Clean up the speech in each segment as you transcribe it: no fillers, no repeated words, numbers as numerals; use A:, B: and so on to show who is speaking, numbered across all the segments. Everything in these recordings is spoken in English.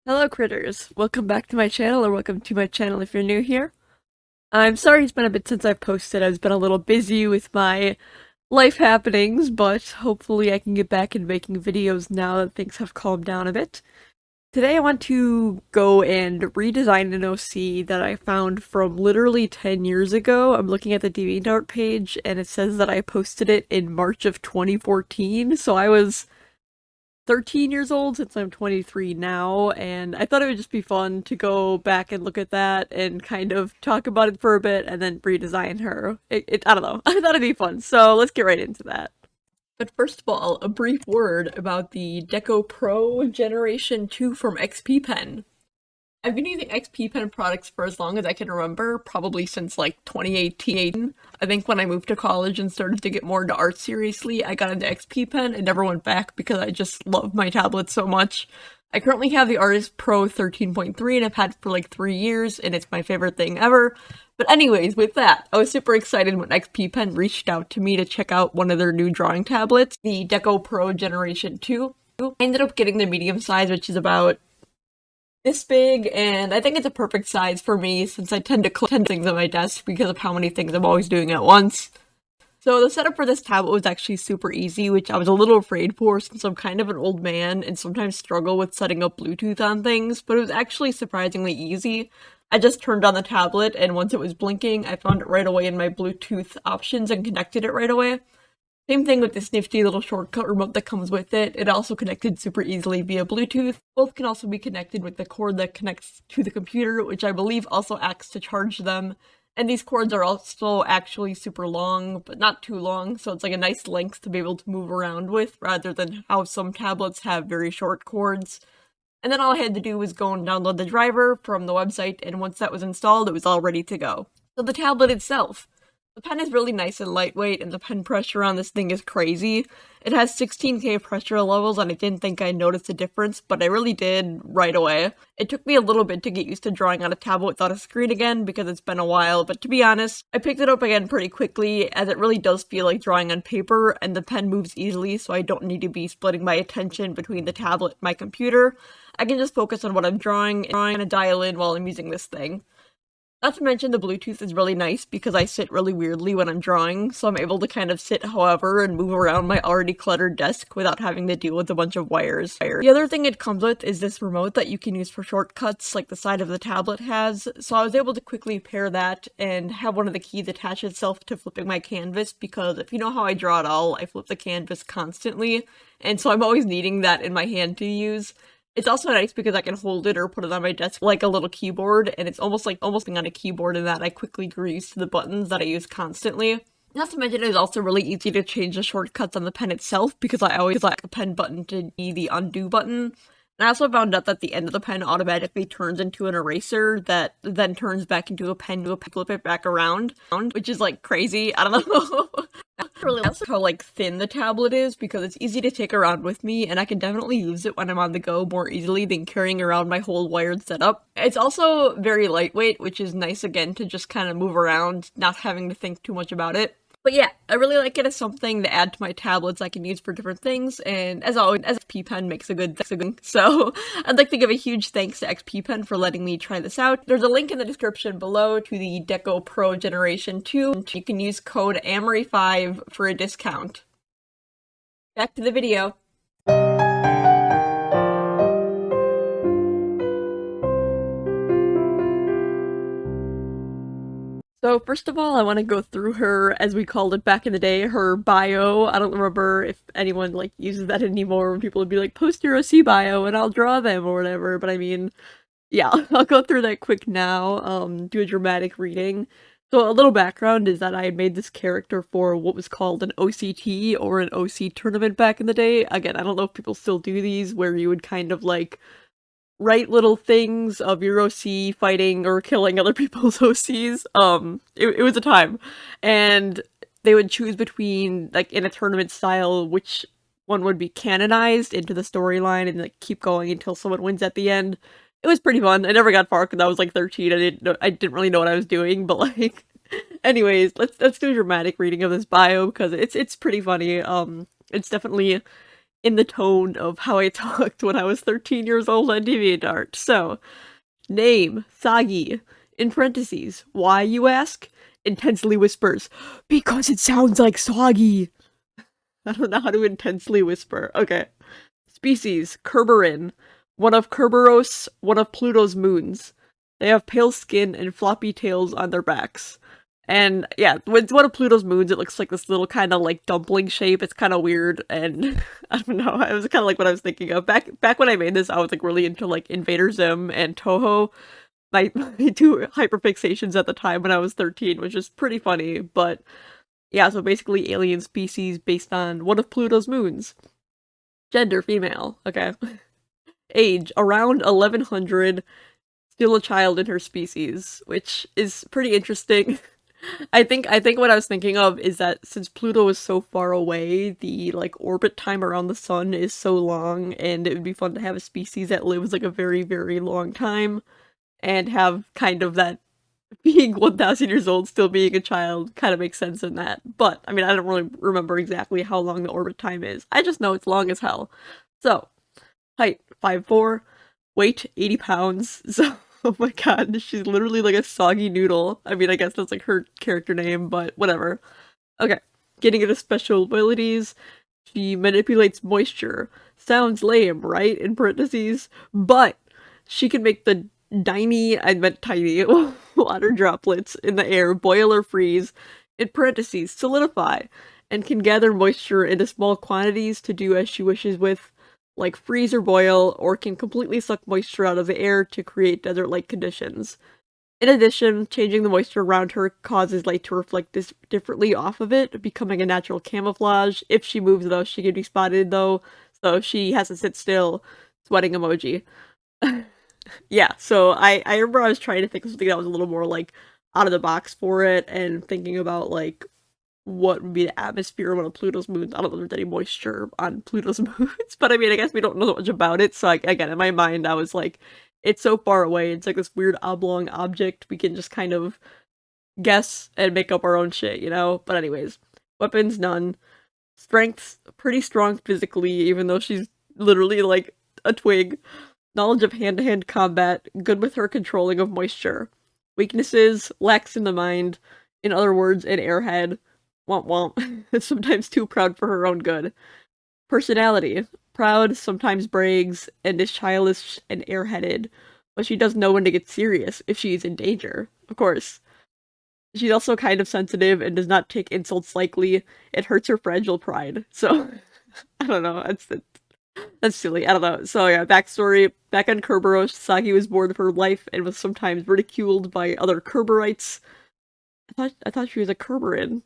A: Hello critters, welcome back to my channel, or welcome to my channel if you're new here. I'm sorry it's been a bit since I've posted. I've been a little busy with my life happenings, but hopefully I can get back in making videos now that things have calmed down a bit. Today I want to go and redesign an OC that I found from literally 10 years ago. I'm looking at the DeviantArt page and it says that I posted it in March of 2014, so I was 13 years old since I'm 23 now, and I thought it would just be fun to go back and look at that and kind of talk about it for a bit and then redesign her. I don't know. I thought it'd be fun, so let's get right into that. But first of all, a brief word about the Deco Pro Generation 2 from XPPen. I've been using XPPen products for as long as I can remember, probably since like 2018. I think when I moved to college and started to get more into art seriously, I got into XPPen and never went back because I just love my tablet so much. I currently have the Artist Pro 13.3 and I've had it for like 3 years and it's my favorite thing ever. But anyways, with that, I was super excited when XPPen reached out to me to check out one of their new drawing tablets, the Deco Pro Generation 2. I ended up getting the medium size, which is about this big, and I think it's a perfect size for me since I tend to collect things on my desk because of how many things I'm always doing at once. So the setup for this tablet was actually super easy, which I was a little afraid for since I'm kind of an old man and sometimes struggle with setting up Bluetooth on things, but it was actually surprisingly easy. I just turned on the tablet and once it was blinking, I found it right away in my Bluetooth options and connected it right away. Same thing with this nifty little shortcut remote that comes with it. It also connected super easily via Bluetooth. Both can also be connected with the cord that connects to the computer, which I believe also acts to charge them. And these cords are also actually super long, but not too long, so it's like a nice length to be able to move around with, rather than how some tablets have very short cords. And then all I had to do was go and download the driver from the website, and once that was installed, it was all ready to go. So the tablet itself. The pen is really nice and lightweight, and the pen pressure on this thing is crazy. It has 16K pressure levels, and I didn't think I'd notice a difference, but I really did right away. It took me a little bit to get used to drawing on a tablet without a screen again, because it's been a while, but to be honest, I picked it up again pretty quickly, as it really does feel like drawing on paper, and the pen moves easily, so I don't need to be splitting my attention between the tablet and my computer. I can just focus on what I'm drawing and kind of dial in while I'm using this thing. Not to mention the Bluetooth is really nice because I sit really weirdly when I'm drawing, so I'm able to kind of sit however and move around my already cluttered desk without having to deal with a bunch of wires. The other thing it comes with is this remote that you can use for shortcuts like the side of the tablet has, so I was able to quickly pair that and have one of the keys attach itself to flipping my canvas because if you know how I draw at all, I flip the canvas constantly, and so I'm always needing that in my hand to use. It's also nice because I can hold it or put it on my desk like a little keyboard, and it's almost on a keyboard in that I quickly grease the buttons that I use constantly. Not to mention, it's also really easy to change the shortcuts on the pen itself because I always like a pen button to be the undo button. And I also found out that the end of the pen automatically turns into an eraser that then turns back into a pen to flip it back around, which is like crazy. I don't know. I really like how like thin the tablet is because it's easy to take around with me and I can definitely use it when I'm on the go more easily than carrying around my whole wired setup. It's also very lightweight, which is nice again to just kind of move around, not having to think too much about it. But yeah, I really like it as something to add to my tablets I can use for different things, and as always, XPPen makes a good thing. So I'd like to give a huge thanks to XPPen for letting me try this out. There's a link in the description below to the Deco Pro Generation 2. You can use code AMORY5 for a discount. Back to the video. So first of all, I want to go through her, as we called it back in the day, her bio. I don't remember if anyone like uses that anymore when people would be like, post your OC bio and I'll draw them or whatever, but I mean, yeah, I'll go through that quick now, do a dramatic reading. So a little background is that I had made this character for what was called an OCT or an OC tournament back in the day. Again, I don't know if people still do these, where you would kind of like write little things of your OC fighting or killing other people's OCs. It was a time. And they would choose between, like, in a tournament style, which one would be canonized into the storyline and like keep going until someone wins at the end. It was pretty fun. I never got far because I was like 13. I didn't really know what I was doing, but like anyways, let's do a dramatic reading of this bio because it's pretty funny. It's definitely in the tone of how I talked when I was 13 years old on DeviantArt. So, name, Sagi. In parentheses. Why, you ask? Intensely whispers. Because it sounds like Soggy. I don't know how to intensely whisper. Okay. Species, Kerberin. One of Kerberos, one of Pluto's moons. They have pale skin and floppy tails on their backs. And yeah, with one of Pluto's moons, it looks like this little kind of like dumpling shape. It's kind of weird, and I don't know. It was kind of like what I was thinking of back when I made this. I was like really into like Invader Zim and Toho. My two hyperfixations at the time when I was 13, which is pretty funny. But yeah, so basically alien species based on one of Pluto's moons. Gender female. Okay. Age around 1100. Still a child in her species, which is pretty interesting. I think what I was thinking of is that since Pluto is so far away, the like orbit time around the sun is so long, and it would be fun to have a species that lives like a very, very long time and have kind of that being 1000 years old still being a child kind of makes sense in that. But I mean, I don't really remember exactly how long the orbit time is. I just know it's long as hell. So, height 5'4", weight 80 pounds. So oh my god, she's literally like a soggy noodle. I mean, I guess that's like her character name, but whatever. Okay, getting into special abilities. She manipulates moisture. Sounds lame, right? In parentheses. But she can make the I meant tiny, water droplets in the air boil or freeze, in parentheses, solidify, and can gather moisture into small quantities to do as she wishes with, like freeze or boil, or can completely suck moisture out of the air to create desert-like conditions. In addition, changing the moisture around her causes light to reflect differently off of it, becoming a natural camouflage. If she moves, though, she can be spotted, though, so she has to sit still. Sweating emoji. Yeah, so I remember I was trying to think of something that was a little more, like, out of the box for it, and thinking about, like, what would be the atmosphere of one of Pluto's moons. I don't know if there's any moisture on Pluto's moons, but I mean, I guess we don't know much about it, so again, in my mind, I was like, it's so far away, it's like this weird oblong object, we can just kind of guess and make up our own shit, you know? But anyways, weapons, none. Strength's pretty strong physically, even though she's literally like a twig. Knowledge of hand-to-hand combat, good with her controlling of moisture. Weaknesses, lacks in the mind, in other words, an airhead. Womp womp. Sometimes too proud for her own good. Personality, proud, sometimes brags, and is childish and airheaded, but she does know when to get serious if she is in danger, of course. She's also kind of sensitive and does not take insults lightly. It hurts her fragile pride. So, I don't know, that's silly. I don't know. So yeah, backstory. Back on Kerberos, Sagi was bored of her life and was sometimes ridiculed by other Kerberites. I thought she was a Kerberin.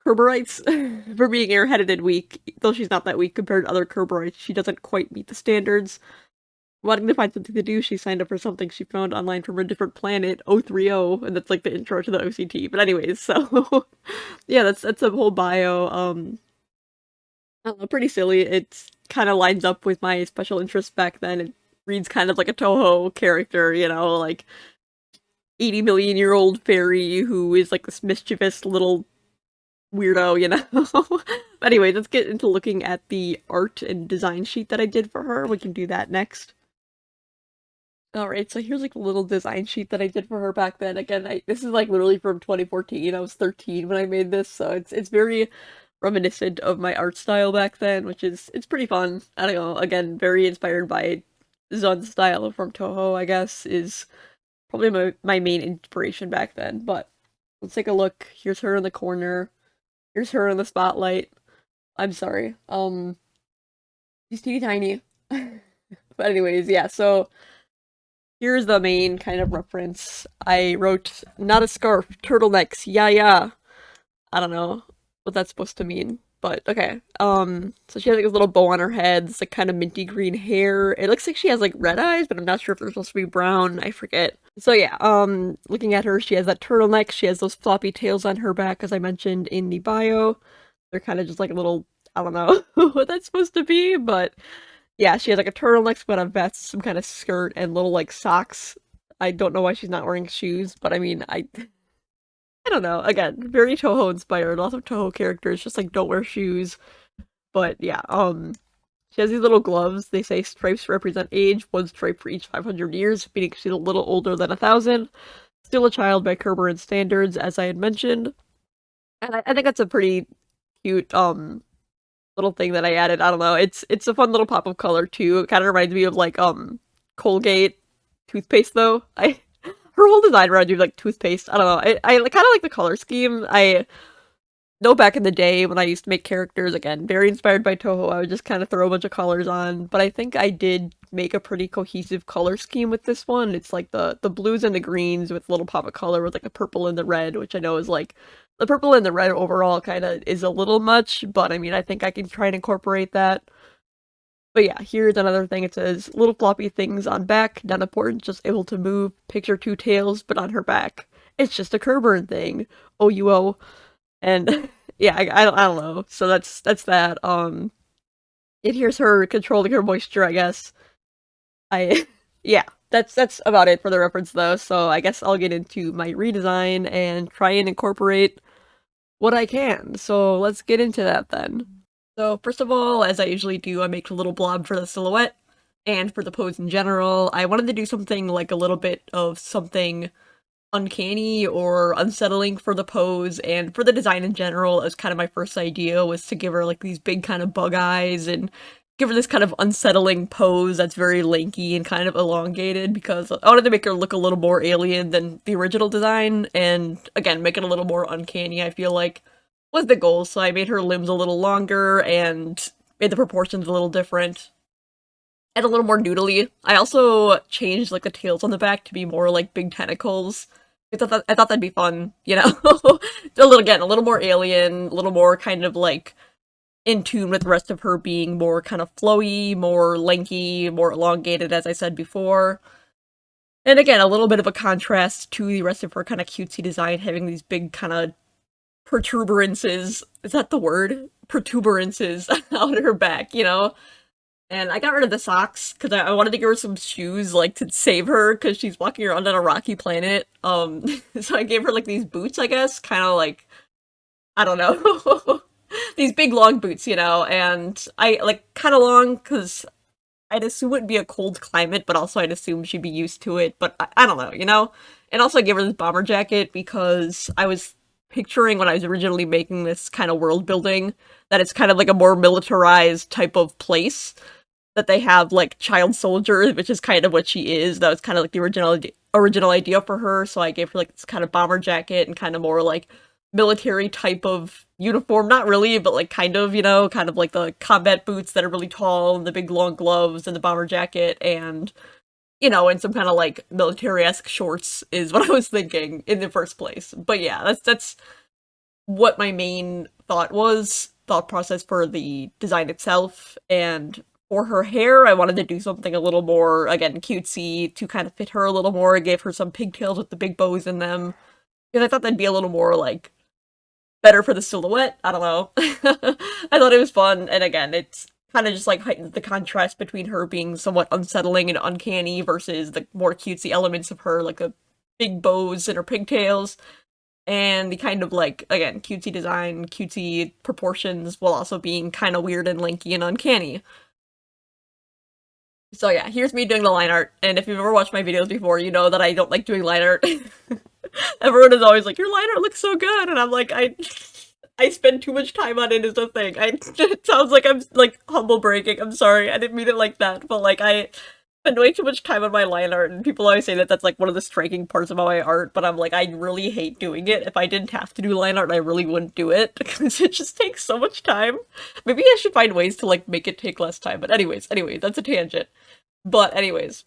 A: Kerberites for being airheaded and weak. Though she's not that weak compared to other Kerberites, she doesn't quite meet the standards. Wanting to find something to do, she signed up for something she found online from a different planet, 030, and that's like the intro to the OCT. But anyways, so yeah, that's a whole bio. I don't know, pretty silly. It's kind of lines up with my special interests back then. It reads kind of like a Toho character, you know, like 80 million-year-old fairy who is like this mischievous little weirdo, you know? But anyway, let's get into looking at the art and design sheet that I did for her. We can do that next. Alright, so here's like a little design sheet that I did for her back then. Again, this is like literally from 2014. I was 13 when I made this, so it's very reminiscent of my art style back then, which is it's pretty fun. I don't know, again, very inspired by Zun's style from Toho, I guess, is probably my main inspiration back then. But let's take a look. Here's her in the corner. Here's her in the spotlight. I'm sorry. She's teeny tiny. But anyways, yeah, so here's the main kind of reference. I wrote, not a scarf, turtlenecks, yeah, yeah. I don't know what that's supposed to mean, but okay. So she has like this little bow on her head, this like kind of minty green hair. It looks like she has like red eyes, but I'm not sure if they're supposed to be brown. I forget. So yeah, looking at her, she has that turtleneck. She has those floppy tails on her back, as I mentioned in the bio. They're kind of just like a little, I don't know what that's supposed to be, but yeah, she has like a turtleneck, sweater, vest, some kind of skirt, and little like socks. I don't know why she's not wearing shoes, but I mean, I don't know. Again, very Toho inspired. Lots of Toho characters just like don't wear shoes. But yeah, She has these little gloves. They say stripes represent age, one stripe for each 500 years, meaning she's a little older than 1,000. Still a child by Kerberan standards, as I had mentioned. And I think that's a pretty cute, little thing that I added. I don't know. It's a fun little pop of color, too. It kind of reminds me of, like, Colgate toothpaste, though. Her whole design reminds me of, like, toothpaste. I don't know. I kind of like the color scheme. I know back in the day when I used to make characters, again, very inspired by Toho, I would just kind of throw a bunch of colors on, but I think I did make a pretty cohesive color scheme with this one. It's like the blues and the greens with a little pop of color with like the purple and the red, which I know is like, the purple and the red overall kind of is a little much, but I mean, I think I can try and incorporate that. But yeah, here's another thing. It says, little floppy things on back, not important, just able to move, picture two tails, but on her back. It's just a Kerburn thing. OUO. And yeah, I don't know. So that's that. It here's her controlling her moisture, I guess. Yeah, that's about it for the reference though. So I guess I'll get into my redesign and try and incorporate what I can. So let's get into that then. So first of all, as I usually do, I make a little blob for the silhouette and for the pose in general. I wanted to do something like a little bit of something uncanny or unsettling for the pose, and for the design in general. It was kind of my first idea, was to give her like these big kind of bug eyes and give her this kind of unsettling pose that's very lanky and kind of elongated, because I wanted to make her look a little more alien than the original design, and again, make it a little more uncanny, I feel like, was the goal. So I made her limbs a little longer and made the proportions a little different and a little more noodly. I also changed like the tails on the back to be more like big tentacles. I thought that'd be fun, you know? Again, a little more alien, a little more kind of like in tune with the rest of her being more kind of flowy, more lanky, more elongated, as I said before. And again, a little bit of a contrast to the rest of her kind of cutesy design, having these big kind of protuberances. Is that the word? Protuberances on her back, you know? And I got rid of the socks because I wanted to give her some shoes, like, to save her because she's walking around on a rocky planet. So I gave her, like, these boots, I guess, kind of like, I don't know, these big long boots, you know, and I, like, kind of long because I'd assume it'd be a cold climate, but also I'd assume she'd be used to it, but I don't know, you know? And also I gave her this bomber jacket because I was picturing when I was originally making this kind of world building that it's kind of like a more militarized type of place, that they have like child soldiers, which is kind of what she is. That was kind of like the original idea for her. So I gave her like this kind of bomber jacket and kind of more like military type of uniform. Not really, but like kind of, you know, kind of like the combat boots that are really tall and the big long gloves and the bomber jacket and, you know, and some kind of like military-esque shorts is what I was thinking in the first place. But yeah, that's what my main thought process for the design itself. And for her hair, I wanted to do something a little more, again, cutesy to kind of fit her a little more. I gave her some pigtails with the big bows in them, because I thought that'd be a little more, like, better for the silhouette. I don't know. I thought it was fun, and again, it's kind of just, like, heightens the contrast between her being somewhat unsettling and uncanny versus the more cutesy elements of her, like the big bows and her pigtails, and the kind of, like, again, cutesy design, cutesy proportions, while also being kind of weird and lanky and uncanny. So yeah, here's me doing the line art, and if you've ever watched my videos before, you know that I don't like doing line art. Everyone is always like, your line art looks so good, and I'm like, I spend too much time on it is the thing. It sounds like I'm, like, humble bragging, I'm sorry, I didn't mean it like that, but, like, I spend way too much time on my line art, and people always say that that's, like, one of the striking parts about my art, but I'm like, I really hate doing it. If I didn't have to do line art, I really wouldn't do it, because it just takes so much time. Maybe I should find ways to, like, make it take less time, but anyways, that's a tangent. But anyways,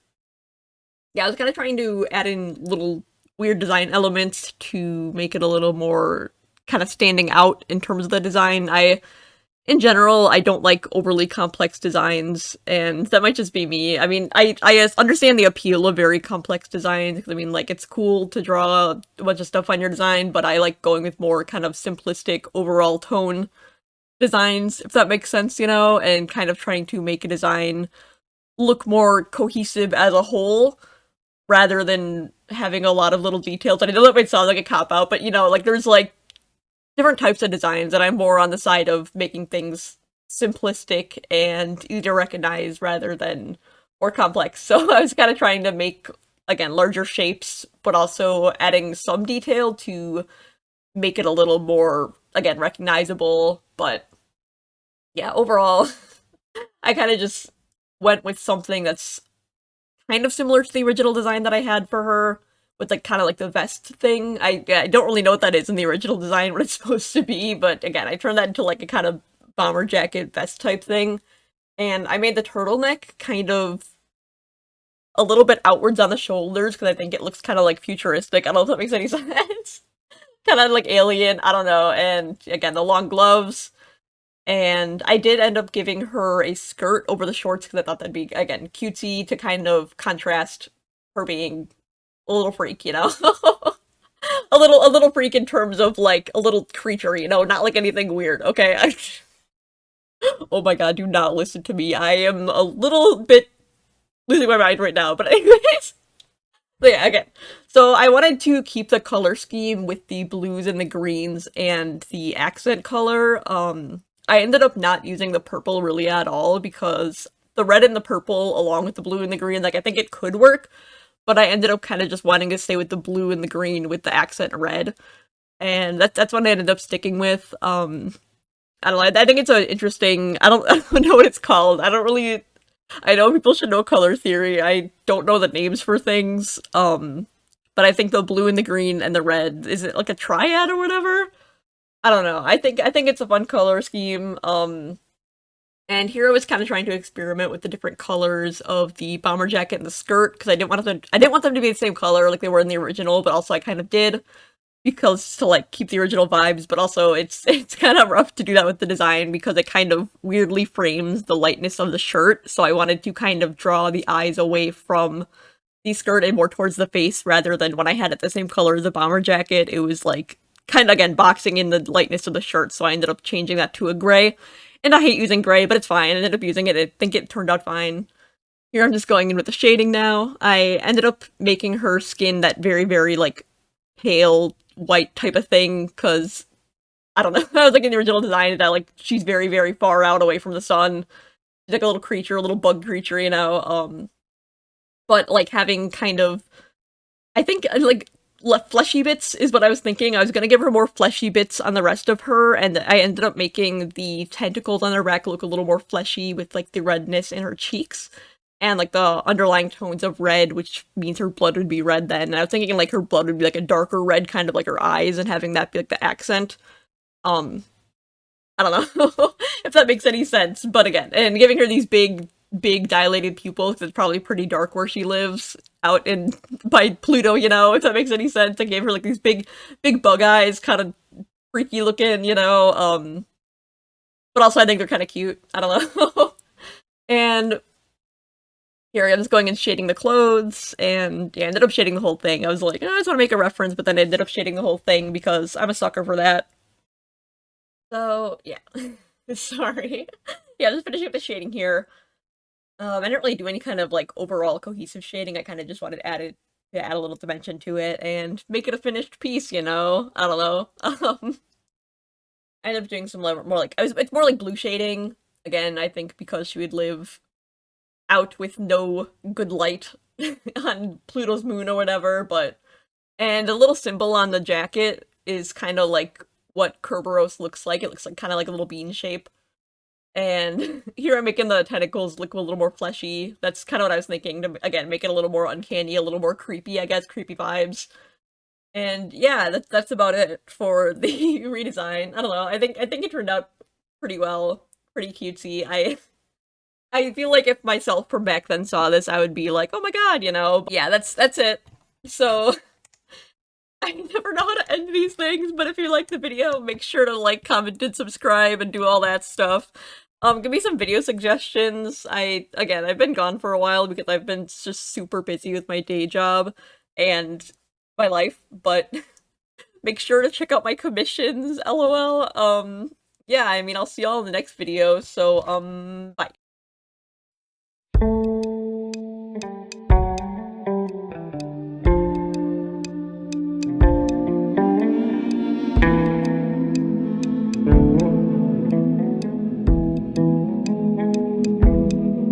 A: yeah, I was kind of trying to add in little weird design elements to make it a little more kind of standing out in terms of the design. In general, I don't like overly complex designs, and that might just be me. I mean, I understand the appeal of very complex designs, because I mean, like, it's cool to draw a bunch of stuff on your design, but I like going with more kind of simplistic overall tone designs, if that makes sense, you know, and kind of trying to make a design look more cohesive as a whole, rather than having a lot of little details. And I know that might sound like a cop-out, but, you know, like, there's, like, different types of designs, and I'm more on the side of making things simplistic and easy to recognize rather than more complex. So I was kind of trying to make, again, larger shapes, but also adding some detail to make it a little more, again, recognizable. But yeah, overall, I kind of just went with something that's kind of similar to the original design that I had for her, with like kind of like the vest thing. I don't really know what that is in the original design, what it's supposed to be, but again, I turned that into like a kind of bomber jacket vest type thing. And I made the turtleneck kind of a little bit outwards on the shoulders because I think it looks kind of like futuristic. I don't know if that makes any sense. Kind of like alien, I don't know. And again, the long gloves. And I did end up giving her a skirt over the shorts because I thought that'd be, again, cutesy to kind of contrast her being a little freak, you know? A little freak in terms of like a little creature, you know, not like anything weird, okay? Oh my god, do not listen to me. I am a little bit losing my mind right now, but anyways. So yeah, okay. So I wanted to keep the color scheme with the blues and the greens and the accent color. I ended up not using the purple really at all because the red and the purple along with the blue and the green, like I think it could work, but I ended up kind of just wanting to stay with the blue and the green with the accent red. And that's what I ended up sticking with. I don't know, I think it's an interesting, I don't know what it's called. I know people should know color theory. I don't know the names for things. But I think the blue and the green and the red, is it like a triad or whatever? I don't know. I think it's a fun color scheme. And here I was kind of trying to experiment with the different colors of the bomber jacket and the skirt because I didn't want them to be the same color like they were in the original, but also I kind of did because to like keep the original vibes, but also it's kind of rough to do that with the design because it kind of weirdly frames the lightness of the shirt. So I wanted to kind of draw the eyes away from the skirt and more towards the face rather than when I had it the same color as the bomber jacket. It was like kind of again boxing in the lightness of the shirt. So I ended up changing that to a gray. And I hate using gray, but it's fine. I ended up using it. I think it turned out fine. Here I'm just going in with the shading now. I ended up making her skin that very, very like pale white type of thing because I don't know. I was like in the original design that like she's very, very far out away from the sun. She's like a little creature, a little bug creature, you know. But like having kind of, I think like fleshy bits is what I was thinking. I was gonna give her more fleshy bits on the rest of her, and I ended up making the tentacles on her back look a little more fleshy with like the redness in her cheeks and like the underlying tones of red, which means her blood would be red then. And I was thinking like her blood would be like a darker red, kind of like her eyes, and having that be like the accent. Um, I don't know if that makes any sense, but again, and giving her these big dilated pupils, it's probably pretty dark where she lives out in by Pluto, you know, if that makes any sense. I gave her like these big bug eyes, kind of freaky looking, you know. But also I think they're kind of cute. I don't know. And here I'm just going and shading the clothes, and yeah, I ended up shading the whole thing. I was like, oh, I just want to make a reference, but then I ended up shading the whole thing because I'm a sucker for that. So, yeah. Sorry. Yeah, just finishing up the shading here. I didn't really do any kind of, like, overall cohesive shading. I kind of just wanted to add a little dimension to it and make it a finished piece, you know? I don't know. I ended up doing some more like, it's more like blue shading. Again, I think because she would live out with no good light on Pluto's moon or whatever, but and a little symbol on the jacket is kind of like what Kerberos looks like. It looks like kind of like a little bean shape. And here I'm making the tentacles look a little more fleshy. That's kind of what I was thinking to, again, make it a little more uncanny, a little more creepy, I guess, creepy vibes. And yeah, that's about it for the redesign. I don't know. I think it turned out pretty well, pretty cutesy. I feel like if myself from back then saw this, I would be like, oh my god, you know. But yeah, that's it. So I never know how to end these things, but if you liked the video, make sure to like, comment, and subscribe, and do all that stuff. Give me some video suggestions. Again, I've been gone for a while because I've been just super busy with my day job and my life, but make sure to check out my commissions, lol. Yeah, I mean, I'll see y'all in the next video, so, bye.